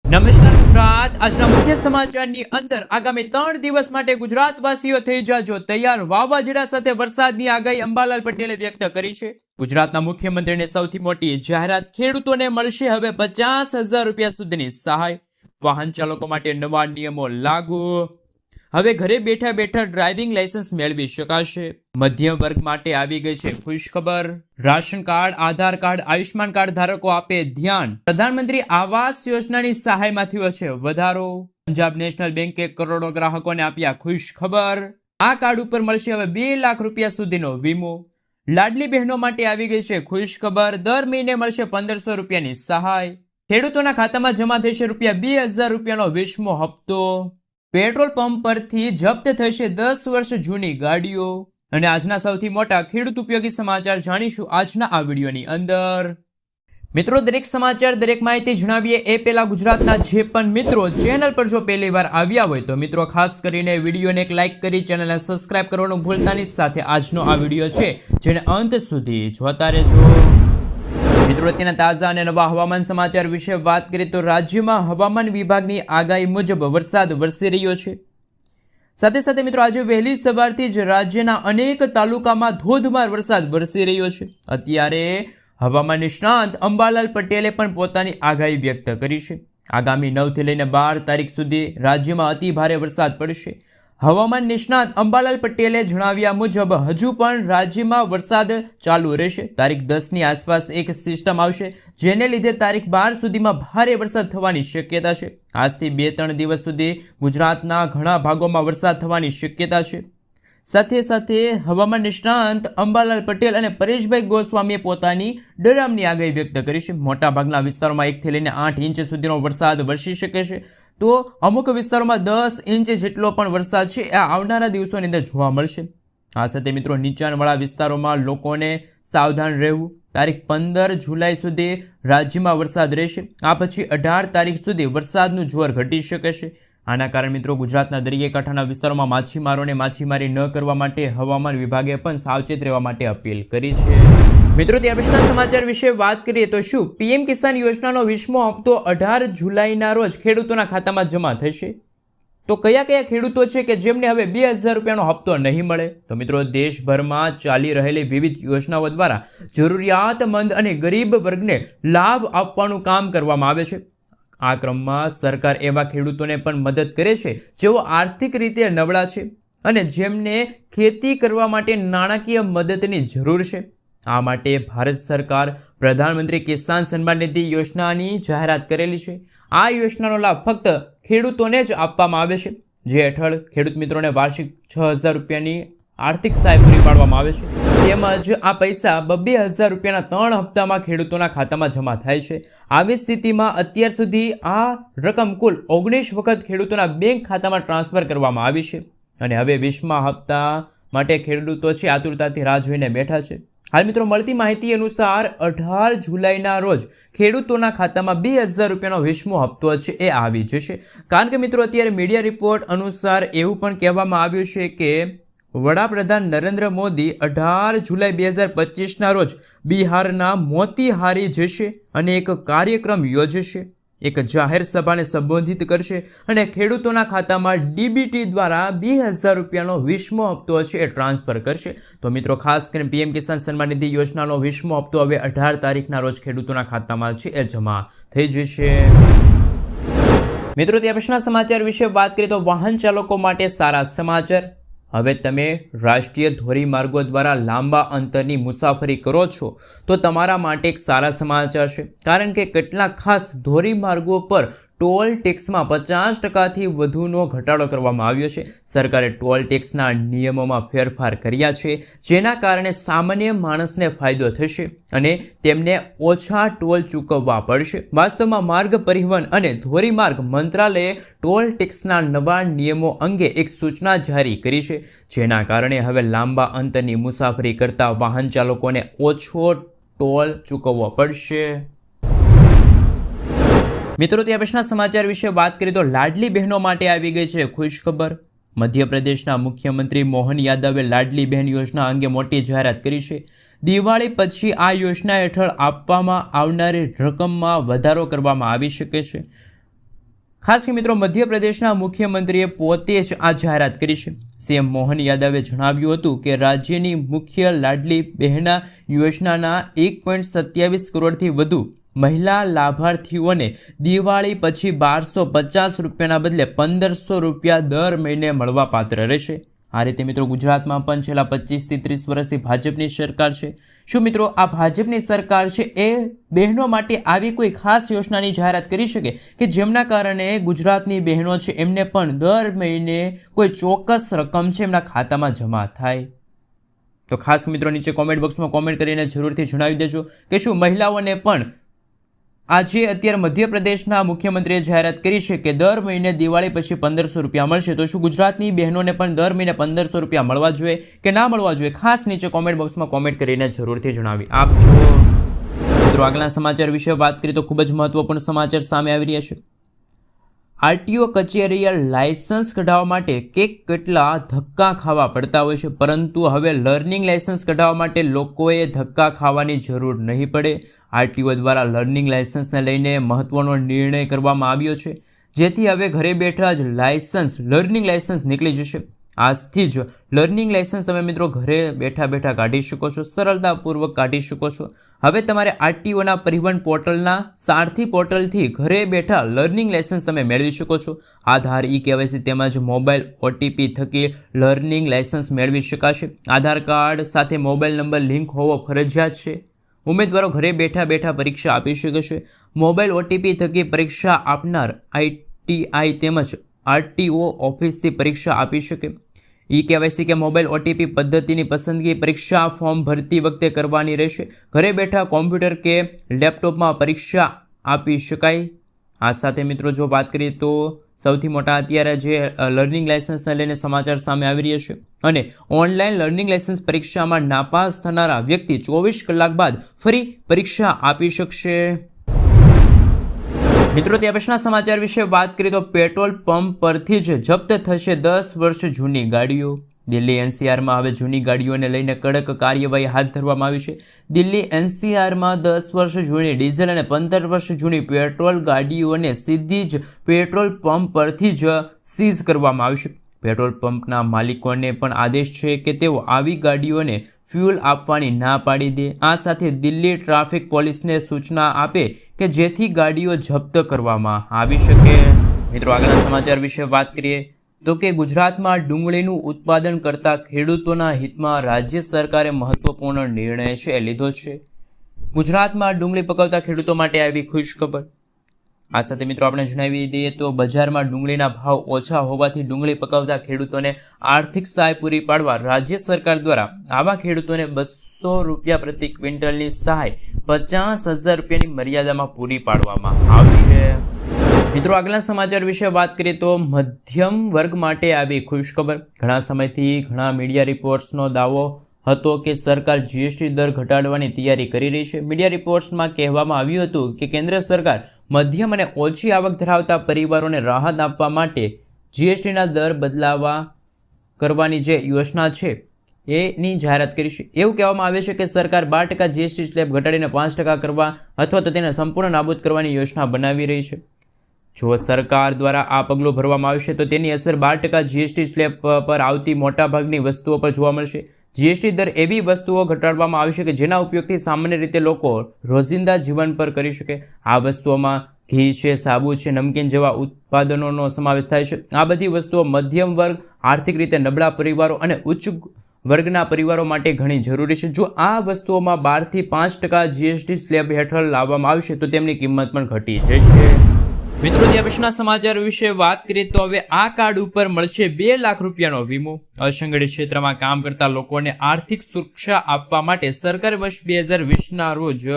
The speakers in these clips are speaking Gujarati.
નમસ્કાર ગુજરાત। આજના મુખ્ય સમાચારની અંદર આગામી 3 દિવસ માટે ગુજરાતવાસીઓ થઈ જાજો તૈયાર। વાવાઝોડા સાથે વરસાદની આગાહી અંબાલાલ પટેલે વ્યક્ત કરી છે। ગુજરાતના મુખ્યમંત્રીને સૌથી મોટી જાહેરાત, ખેડૂતોને મળશે હવે 50,000 રૂપિયા સુધીની સહાય। વાહન ચાલકો માટે નવા નિયમો લાગુ। હવે ઘરે બેઠા બેઠા ડ્રાઇવિંગ લાયસન્સ મેળવી શકાશે। મધ્યમ વર્ગ માટે આવી ગઈ છે ખુશખબર। રાશન કાર્ડ, આધાર કાર્ડ, આયુષ્માન કાર્ડ ધારકો આપે ધ્યાન। પ્રધાનમંત્રી આવાસ યોજનાની સહાયમાં થયો છે વધારો। પંજાબ નેશનલ બેંકે કરોડો ગ્રાહકોને આપ્યા ખુશખબર। આ કાર્ડ ઉપર મળશે હવે 2 લાખ રૂપિયા સુધીનો વીમો। લાડલી બહેનો માટે આવી ગઈ છે ખુશખબર। દર મહિને મળશે 1,500 રૂપિયાની સહાય। ખેડૂતોના ખાતામાં જમા થશે રૂપિયા 2,000 રૂપિયાનો 20મો હપ્તો। પેટ્રોલ પંપ પરથી જપ્ત થશે 10 વર્ષ જૂની ગાડીઓ। અને આજના સૌથી મોટા ખેડૂત ઉપયોગી સમાચાર જાણીશું આજના આ વિડીયોની અંદર। મિત્રો, દરેક સમાચાર, દરેક માહિતી જણાવીએ એ પહેલા ગુજરાતના જે પણ મિત્રો ચેનલ પર જો પહેલી વાર આવ્યા હોય તો મિત્રો ખાસ કરીને વિડીયોને એક લાઇક કરી ચેનલને સબસ્ક્રાઇબ કરવાનું ભૂલતા નહીં। સાથે આજનો આ વિડીયો છે જેને અંત સુધી જોતા રહેજો। મિત્રો, તેના તાજા અને નવા હવામાન સમાચાર વિશે વાત કરીએ તો રાજ્યમાં હવામાન વિભાગની આગાહી મુજબ વરસાદ વરસી રહ્યો છે। સાથે સાથે મિત્રો આજે વહેલી સવારથી જ રાજ્યના અનેક તાલુકામાં ધોધમાર વરસાદ વરસી રહ્યો છે। અત્યારે હવામાન નિષ્ણાંત અંબાલાલ પટેલે પણ પોતાની આગાહી વ્યક્ત કરી છે। આગામી 9 થી લઈને 12 તારીખ સુધી રાજ્યમાં અતિ ભારે વરસાદ પડશે। હવામાન નિષ્ણાત અંબાલાલ પટેલે જણાવ્યા મુજબ હજુ પણ રાજ્યમાં વરસાદ ચાલુ રહેશે। તારીખ 10ની આસપાસ એક સિસ્ટમ આવશે જેને લીધે તારીખ 12 સુધીમાં ભારે વરસાદ થવાની શક્યતા છે। આજથી 2-3 દિવસ સુધી ગુજરાતના ઘણા ભાગોમાં વરસાદ થવાની શક્યતા છે। સાથે સાથે હવામાન નિષ્ણાંત અંબાલાલ પટેલ અને પરેશભાઈ ગોસ્વામીએ પોતાની ડરામની આગાહી વ્યક્ત કરી છે। મોટાભાગના વિસ્તારોમાં 1 થી લઈને 8 ઇંચ સુધીનો વરસાદ વરસી શકે છે તો અમુક વિસ્તારોમાં 10 ઇંચ જેટલો પણ વરસાદ છે આ આવનારા દિવસોની અંદર જોવા મળશે। આ સાથે મિત્રો નીચાણવાળા વિસ્તારોમાં લોકોને સાવધાન રહેવું। તારીખ 15 જુલાઈ સુધી રાજ્યમાં વરસાદ રહેશે। આ પછી 18 તારીખ સુધી વરસાદનું જોર ઘટી શકે છે। આના કારણે મિત્રો ગુજરાતના દરિયાકાંઠાના વિસ્તારોમાં માછીમારોને માછીમારી ન કરવા માટે હવામાન વિભાગે પણ સાવચેત રહેવા માટે અપીલ કરી છે। મિત્રો, ત્યાર પછીના સમાચાર વિશે વાત કરીએ તો શું પીએમ કિસાન યોજનાનો 20મો હપ્તો 18 જુલાઈના રોજ ખેડૂતોના ખાતામાં જમા થશે? તો કયા કયા ખેડૂતો છે કે જેમને હવે 2,000 રૂપિયાનો હપ્તો નહીં મળે? તો મિત્રો, દેશભરમાં ચાલી રહેલી વિવિધ યોજનાઓ દ્વારા જરૂરિયાતમંદ અને ગરીબ વર્ગને લાભ આપવાનું કામ કરવામાં આવે છે। આ ક્રમમાં સરકાર એવા ખેડૂતોને પણ મદદ કરે છે જેઓ આર્થિક રીતે નબળા છે અને જેમને ખેતી કરવા માટે નાણાકીય મદદની જરૂર છે। આ માટે ભારત સરકાર પ્રધાનમંત્રી કિસાન સન્માન નિધિ યોજનાની જાહેરાત કરેલી છે। આ યોજનાનો લાભ ફક્ત ખેડૂતોને જ આપવામાં આવે છે, જે હેઠળ ખેડૂત મિત્રોને વાર્ષિક 6,000 રૂપિયાની આર્થિક સહાય પૂરી પાડવામાં આવે છે। તેમજ આ પૈસા 2,000 રૂપિયાના 3 હપ્તામાં ખેડૂતોના ખાતામાં જમા થાય છે। આવી સ્થિતિમાં અત્યાર સુધી આ રકમ કુલ 19 વખત ખેડૂતોના બેંક ખાતામાં ટ્રાન્સફર કરવામાં આવી છે અને હવે 20મા હપ્તા માટે ખેડૂતો છે આતુરતાથી રાહ જોઈને બેઠા છે। હાલ મિત્રો, મળતી માહિતી અનુસાર 18 જુલાઈના રોજ ખેડૂતોના ખાતામાં 2,000 રૂપિયાનો 20મો હપ્તો છે એ આવી જશે। કારણ કે મિત્રો અત્યારે મીડિયા રિપોર્ટ અનુસાર એવું પણ કહેવામાં આવ્યું છે કે વડાપ્રધાન નરેન્દ્ર મોદી 18 જુલાઈ 2025ના રોજ બિહારના મોતીહારી જશે અને એક કાર્યક્રમ યોજશે, એક જાહેર સભાને સંબોધિત કરશે અને ખેડૂતોના ખાતામાં ડીબીટી દ્વારા 2,000 રૂપિયાનો 20મો હપ્તો છે એ ટ્રાન્સફર કરશે। તો મિત્રો, ખાસ કરીને પીએમ કિસાન સન્માન નિધિ યોજનાનો 20મો હપ્તો હવે 18 તારીખના રોજ ખેડૂતોના ખાતામાં છે એ જમા થઈ જશે। મિત્રો, ત્યાર પછીના સમાચાર વિશે વાત કરીએ તો વાહન ચાલકો માટે સારા સમાચાર। હવે તમે રાષ્ટ્રીય ધોરીમાર્ગો દ્વારા લાંબા અંતરની મુસાફરી કરો છો તો તમારા માટે એક સારા સમાચાર છે, કારણ કે કેટલાક ખાસ ધોરીમાર્ગો પર ટોલ ટેક્સમાં 50%થી વધુનો ઘટાડો કરવામાં આવ્યો છે। સરકારે ટોલ ટેક્સના નિયમોમાં ફેરફાર કર્યા છે જેના કારણે સામાન્ય માણસને ફાયદો થશે અને તેમને ઓછા ટોલ ચૂકવવા પડશે। વાસ્તવમાં માર્ગ પરિવહન અને ધોરીમાર્ગ મંત્રાલયે ટોલ ટેક્સના નવા નિયમો અંગે એક સૂચના જારી કરી છે જેના કારણે હવે લાંબા અંતરની મુસાફરી કરતા વાહન ચાલકોને ઓછો ટોલ ચૂકવવો પડશે। મિત્રો, ત્યાર પછીના સમાચાર વિશે વાત કરીએ તો લાડલી બહેનો માટે આવી ગઈ છે ખુશખબર। મધ્યપ્રદેશના મુખ્યમંત્રી મોહન યાદવે લાડલી બહેન યોજના અંગે મોટી જાહેરાત કરી છે। દિવાળી પછી આ યોજના હેઠળ આપવામાં આવનારી રકમમાં વધારો કરવામાં આવી શકે છે। ખાસ કે મિત્રો મધ્યપ્રદેશના મુખ્યમંત્રીએ પોતે જ આ જાહેરાત કરી છે. સીએમ મોહન યાદવે જણાવ્યું હતું કે રાજ્યની મુખ્ય લાડલી બહેના યોજનાના 1.27 કરોડથી વધુ મહિલા લાભાર્થીઓને દિવાળી પછી 1250 રૂપિયાના બદલે 1500 રૂપિયા દર મહિને મળવાપાત્ર રહેશે. આ રીતે મિત્રો ગુજરાતમાં પણ છેલ્લા 25 થી 30 વર્ષથી ભાજપની સરકાર છે. શું મિત્રો આ ભાજપની સરકાર છે એ બહેનો માટે આવી કોઈ ખાસ યોજનાની જાહેરાત કરી શકે કે જેમના કારણે ગુજરાતની બહેનો છે એમને પણ દર મહિને કોઈ ચોક્કસ રકમ છે એમના ખાતામાં જમા થાય? તો ખાસ મિત્રો નીચે કોમેન્ટ બોક્સમાં કોમેન્ટ કરીને જરૂરથી જણાવી દેજો કે શું મહિલાઓને પણ આજે અત્યારે મધ્યપ્રદેશના મુખ્યમંત્રીએ જાહેરાત કરી છે કે દર મહિને દિવાળી પછી 1500 રૂપિયા મળશે, તો શું ગુજરાતની બહેનોને પણ દર મહિને 1500 રૂપિયા મળવા જોઈએ કે ના મળવા જોઈએ? ખાસ નીચે કોમેન્ટ બોક્સમાં કોમેન્ટ કરીને જરૂરથી જણાવી આપજો. મિત્રો આગળના સમાચાર વિશે વાત કરીએ તો ખૂબ જ મહત્વપૂર્ણ સમાચાર સામે આવી રહ્યા છે. આરટીઓ કચેરીએ લાયસન્સ કઢાવવા માટે કેટલા ધક્કા ખાવા પડતા હોય છે, પરંતુ હવે લર્નિંગ લાયસન્સ કઢાવવા માટે લોકોએ ધક્કા ખાવાની જરૂર નહીં પડે. આરટીઓ દ્વારા લર્નિંગ લાયસન્સને લઈને મહત્વનો નિર્ણય કરવામાં આવ્યો છે, જેથી હવે ઘરે બેઠા જ લર્નિંગ લાયસન્સ નીકળી જશે. આજથી જ લર્નિંગ લાયસન્સ તમે મિત્રો ઘરે બેઠા બેઠા કાઢી શકો છો, સરળતાપૂર્વક કાઢી શકો છો. હવે તમારે આરટીઓના પરિવહન પોર્ટલના સારથી પોર્ટલથી ઘરે બેઠા લર્નિંગ લાયસન્સ તમે મેળવી શકો છો. આધાર, ઈ-કેવાયસી તેમજ મોબાઈલ ઓટીપી થકી લર્નિંગ લાયસન્સ મેળવી શકાશે. આધાર કાર્ડ સાથે મોબાઈલ નંબર લિંક હોવો ફરજિયાત છે. ઉમેદવારો ઘરે બેઠા બેઠા પરીક્ષા આપી શકે છે. મોબાઈલ ઓટીપી થકી પરીક્ષા આપનાર આઈટીઆઈ તેમજ આરટીઓ ઓફિસથી પરીક્ષા આપી શકે. ઈ-કેવાયસી કે મોબાઈલ ઓટીપી પદ્ધતિની પસંદગી પરીક્ષા ફોર્મ ભરતી વખતે કરવાની રહેશે. ઘરે બેઠા કોમ્પ્યુટર કે લેપટોપમાં પરીક્ષા આપી શકાય. આ સાથે મિત્રો જો વાત કરીએ તો સૌથી મોટા અત્યારે જે લર્નિંગ લાયસન્સને લઈને સમાચાર સામે આવી રહ્યા છે, અને ઓનલાઈન લર્નિંગ લાયસન્સ પરીક્ષામાં નાપાસ થનારા વ્યક્તિ 24 કલાક બાદ ફરી પરીક્ષા આપી શકશે. મિત્રો ત્યાં પછીના સમાચાર વિશે વાત કરીએ તો પેટ્રોલ પંપ પરથી જ જપ્ત થશે 10 વર્ષ જૂની ગાડીઓ. દિલ્હી એનસીઆરમાં હવે જૂની ગાડીઓને લઈને કડક કાર્યવાહી હાથ ધરવામાં આવી છે. દિલ્હી એનસીઆરમાં 10 વર્ષ જૂની ડીઝલ અને 15 વર્ષ જૂની પેટ્રોલ ગાડીઓને સીધી જ પેટ્રોલ પંપ પરથી જ સીઝ કરવામાં આવશે. પેટ્રોલ પંપના માલિકોને પણ આદેશ છે કે તેઓ આવી ગાડીઓને ફ્યુઅલ આપવાની ના પાડી દે. આ સાથે દિલ્હી ટ્રાફિક પોલીસને સૂચના આપે કે જેથી ગાડીઓ જપ્ત કરવામાં આવી શકે. મિત્રો આગળના સમાચાર વિશે વાત કરીએ તો કે ગુજરાતમાં ડુંગળીનું ઉત્પાદન કરતા ખેડૂતોના હિતમાં રાજ્ય સરકારે મહત્વપૂર્ણ નિર્ણય છે લીધો છે. ગુજરાતમાં ડુંગળી પકવતા ખેડૂતો માટે આવી ખુશખબર. આ સાથે મિત્રો આપણે જણાવી દઈએ તો બજારમાં ડુંગળીના ભાવ ઓછા હોવાથી ડુંગળી પકવતા ખેડૂતોને આર્થિક સહાય પૂરી પાડવા રાજ્ય સરકાર દ્વારા આવા ખેડૂતોને 200 રૂપિયા પ્રતિ ક્વિન્ટલની સહાય 50,000 રૂપિયાની મર્યાદામાં પૂરી પાડવામાં આવશે. મિત્રો આગળના સમાચાર વિશે વાત કરીએ તો મધ્યમ વર્ગ માટે આવી ખુશખબર. ઘણા સમયથી ઘણા મીડિયા રિપોર્ટ્સનો દાવો હતો કે સરકાર જીએસટી દર ઘટાડવાની તૈયારી કરી રહી છે. મીડિયા રિપોર્ટ્સમાં કહેવામાં આવ્યું હતું કે કેન્દ્ર સરકાર મધ્યમ અને ઓછી આવક ધરાવતા પરિવારોને રાહત આપવા માટે જીએસટીના દર બદલાવા કરવાની જે યોજના છે એની જાહેરાત કરી છે. એવું કહેવામાં આવે છે કે સરકાર 12% જીએસટી સ્લેબ ઘટાડીને 5% કરવા અથવા તો તેને સંપૂર્ણ નાબૂદ કરવાની યોજના બનાવી રહી છે. જો સરકાર દ્વારા આ પગલું ભરવામાં આવશે તો તેની અસર 12% જીએસટી સ્લેબ પર આવતી મોટાભાગની વસ્તુઓ પર જોવા મળશે. જીએસટી દર એવી વસ્તુઓ ઘટાડવામાં આવશે કે જેના ઉપયોગથી સામાન્ય રીતે લોકો રોજિંદા જીવન પર કરી શકે. આ વસ્તુઓમાં ઘી છે, સાબુ છે, નમકીન જેવા ઉત્પાદનોનો સમાવેશ થાય છે. આ બધી વસ્તુઓ મધ્યમ વર્ગ, આર્થિક રીતે નબળા પરિવારો અને ઉચ્ચ વર્ગના પરિવારો માટે ઘણી જરૂરી છે. જો આ વસ્તુઓમાં 12 થી 5% જીએસટી સ્લેબ હેઠળ લાવવામાં આવશે તો તેમની કિંમત પણ ઘટી જશે. મિત્રો ત્યાં પછીના સમાચાર વિશે વાત કરીએ તો હવે આ કાર્ડ ઉપર મળશે 2 લાખ રૂપિયાનો વીમો. અસંગઠિત ક્ષેત્રમાં કામ કરતા લોકોને આર્થિક સુરક્ષા આપવા માટે સરકારે વર્ષ 2020ના રોજ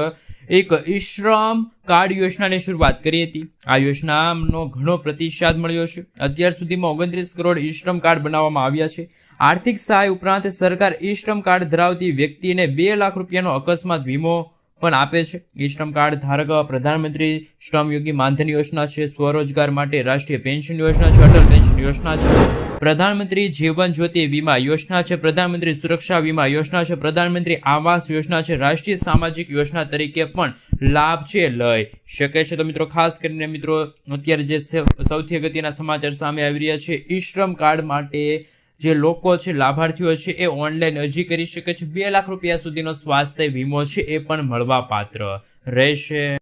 એક ઈ-શ્રમ કાર્ડ યોજનાની શરૂઆત કરી હતી. આ યોજનાનો ઘણો પ્રતિસાદ મળ્યો છે. અત્યાર સુધીમાં 29 કરોડ ઈ-શ્રમ કાર્ડ બનાવવામાં આવ્યા છે. આર્થિક સહાય ઉપરાંત સરકાર ઈ-શ્રમ કાર્ડ ધરાવતી વ્યક્તિને 2 લાખ રૂપિયાનો અકસ્માત વીમો પણ આપે છે. ઈ-શ્રમ કાર્ડ ધારક પ્રધાનમંત્રી શ્રમ યોગી માનધન યોજના છે, સ્વરોજગાર માટે રાષ્ટ્રીય પેન્શન યોજના છે, અટલ પેન્શન યોજના છે, પ્રધાનમંત્રી જીવન જ્યોતિ વીમા યોજના છે, પ્રધાનમંત્રી સુરક્ષા વીમા યોજના છે, પ્રધાનમંત્રી આવાસ યોજના છે, રાષ્ટ્રીય સામાજિક યોજના તરીકે પણ લાભ છે લઈ શકે છે. તો મિત્રો ખાસ કરીને મિત્રો અત્યારે જે સૌથી અગત્યના સમાચાર સામે આવી રહ્યા છે, ઈ શ્રમ કાર્ડ માટે જે લોકો છે, લાભાર્થીઓ છે, એ ઓનલાઈન અરજી કરી શકે છે. 2 લાખ રૂપિયા સુધીનો સ્વાસ્થ્ય વીમો છે એ પણ મળવા પાત્ર રહેશે.